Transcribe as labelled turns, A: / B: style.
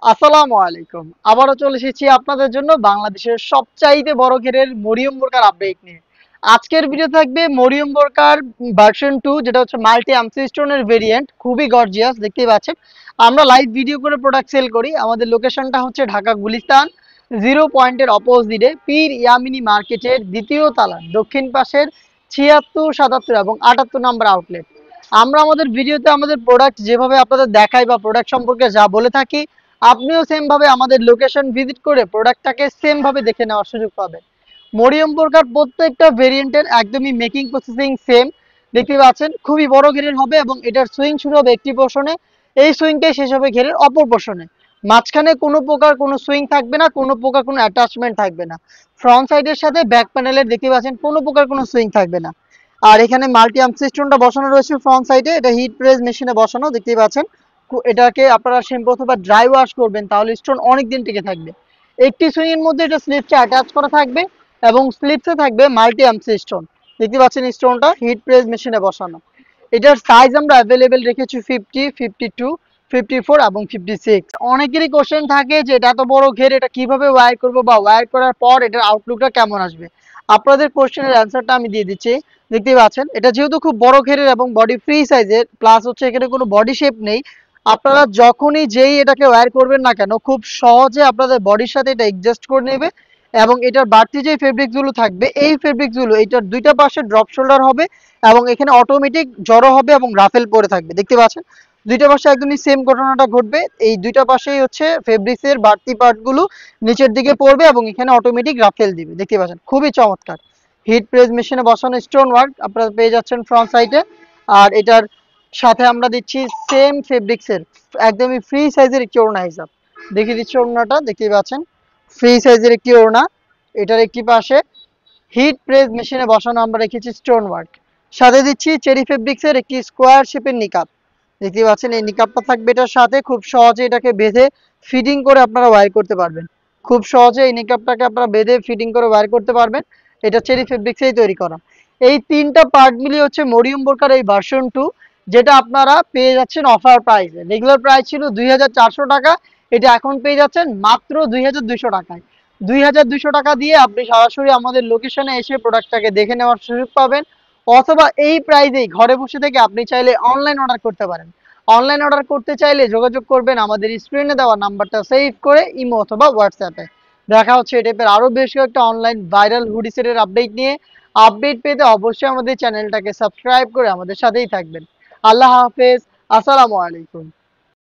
A: আসসালামু আলাইকুম। আবারও চলে এসেছি আপনাদের জন্য বাংলাদেশের সবচাইতে বড় ঘেরের মরিয়ম বোরকার আপডেট নিয়ে। আজকের ভিডিও থাকবে মরিয়ম বোরকার ভার্সন 2, যেটা হচ্ছে মাল্টি আমসি স্টোনের ভেরিয়েন্ট, খুবই গর্জিয়াস দেখতেই পাচ্ছেন। আমরা লাইভ ভিডিও করে প্রোডাক্ট সেল করি। আমাদের লোকেশনটা হচ্ছে ঢাকা গুলিস্তান জিরো পয়েন্টের অপোজিটে পীর ইয়ামিনী মার্কেটের দ্বিতীয় তালার দক্ষিণ পাশের ৭৬, ৭৭ এবং ৭৮ নম্বর আউটলেট। আমরা আমাদের ভিডিওতে আমাদের প্রোডাক্ট যেভাবে আপনাদের দেখাই বা প্রোডাক্ট সম্পর্কে যা বলে থাকি, আপনিও সেম ভাবে আমাদের লোকেশন ভিজিট করে প্রোডাক্টটাকে সেম ভাবে দেখে নেওয়ার সুযোগ পাবেন। মরিয়ম বোরকার প্রত্যেকটা ভেরিয়েন্টের একদমই মেকিং প্রসেসিং সেম। দেখতে পাচ্ছেন খুবই বড় ঘেরের হবে এবং এটার সুইং শুরু হবে একটি পোর্শনে, এই সুইংটাই শেষ হবে ঘেরের অপর পোর্শনে। মাঝখানে কোনো প্রকার কোনো সুইং থাকবে না, কোনো প্রকার কোনো অ্যাটাচমেন্ট থাকবে না। ফ্রন্ট সাইডের সাথে ব্যাক প্যানেলের দেখতে পাচ্ছেন কোনো প্রকার কোনো সুইং থাকবে না। আর এখানে মাল্টি আর্ম সিস্টেমটা বসানো রয়েছে ফ্রন্ট সাইডে, এটা হিট প্রেস মেশিনে বসানো দেখতেই পাচ্ছেন। এটাকে আপনারা শ্যাম্পু অথবা ড্রাই ওয়াশ করবেন তাহলে স্টোন অনেক দিন টিকে থাকবে। একটি সুইং এর মধ্যে এটা স্লিপসে অ্যাটাচ করা থাকবে এবং স্লিপসে থাকবে মাল্টি আর্মস স্টোন। দেখতে পাচ্ছেন স্টোনটা হিট প্রেস মেশিনে বসানো। এটার সাইজ আমরা অ্যাভেলেবেল রেখেছি 50, 52, 54 এবং 56। অনেকেরই কোশ্চেন থাকে যে এটা এত বড় ঘের, এটা কিভাবে ওয়্যার করবো বা ওয়্যার করার পর এটার আউটলুকটা কেমন আসবে। আপনাদের কোশ্চেনের অ্যান্সারটা আমি দিয়ে দিচ্ছি। দেখতেই পাচ্ছেন এটা যেহেতু খুব বড় ঘেরের এবং বডি ফ্রি সাইজের, প্লাস হচ্ছে এখানে কোনো বডি শেপ নেই। আপনারা যখনই যেই এটাকে ওয়্যার করবেন না কেন, খুব সহজে আপনাদের বডির সাথে এটা অ্যাডজাস্ট করে নেবে। এবং এটার বাড়তি যে ফেব্রিক্সগুলো থাকবে, এই ফেব্রিক্সগুলো এটার দুইটা পাশে ড্রপ শোল্ডার হবে এবং এখানে অটোমেটিক জড়ো হবে এবং রাফেল পরে থাকবে। দেখতে পাচ্ছেন দুইটা পাশে একদমই সেম ঘটনাটা ঘটবে। এই দুইটা পাশেই হচ্ছে ফেব্রিক্সের বাড়তি পার্টগুলো নিচের দিকে পড়বে এবং এখানে অটোমেটিক রাফেল দিবে। দেখতে পাচ্ছেন খুবই চমৎকার। হিট প্রেস মেশিনে বসানো স্টোন ওয়ার্ক আপনারা পেয়ে যাচ্ছেন ফ্রন্ট সাইডে। আর এটার সাথে আমরা দিচ্ছি সেম ফেব্রিক্সের একদমই ফ্রি সাইজের একটি ওড়না হিসাব। দেখিয়ে দিচ্ছি ওড়নাটা, দেখতেই পাচ্ছেন ফ্রি সাইজের একটি ওড়না। এটার একটি পাশে হিট প্রেস মেশিনে বসানো আমরা রেখেছি স্টোন ওয়ার্ক। সাথে দিচ্ছি চেরি ফেব্রিক্সের একটি স্কোয়ার শেপের নিকাপ। দেখতে পাচ্ছেন এই নিকাপটা থাকবে এটার সাথে, খুব সহজে এটাকে বেঁধে ফিটিং করে আপনারা ওয়্যার করতে পারবেন। খুব সহজে এই নিকাপটাকে আপনারা বেঁধে ফিটিং করে ওয়্যার করতে পারবেন। এটা চেরি ফেব্রিক্সেই তৈরি করা। এই তিনটা পার্ট মিলিয়ে হচ্ছে মরিয়ম বোরকার এই ভার্সন 2, যেটা আপনারা পেয়ে যাচ্ছেন অফার প্রাইসে। রেগুলার প্রাইস ছিল ২,৪০০ টাকা, এটা এখন পেয়ে যাচ্ছেন মাত্র ২,২০০ টাকায়। ২,২০০ টাকা দিয়ে আপনি সরাসরি আমাদের লোকেশনে এসে প্রোডাক্টটাকে দেখে নেওয়ার সুযোগ পাবেন। অথবা এই প্রাইজেই ঘরে বসে থেকে আপনি চাইলে অনলাইন অর্ডার করতে পারেন। অনলাইন অর্ডার করতে চাইলে যোগাযোগ করবেন আমাদের স্ক্রিনে দেওয়া নাম্বারটা সেভ করে ইমো অথবা হোয়াটসঅ্যাপে। দেখা হচ্ছে এই টাইপের আরও বেশ কয়েকটা অনলাইন ভাইরাল হুডি সেটের আপডেট নিয়ে। আপডেট পেতে অবশ্যই আমাদের চ্যানেলটাকে সাবস্ক্রাইব করে আমাদের সাথেই থাকবেন। আল্লাহ হাফেজ, আসসালামু আলাইকুম।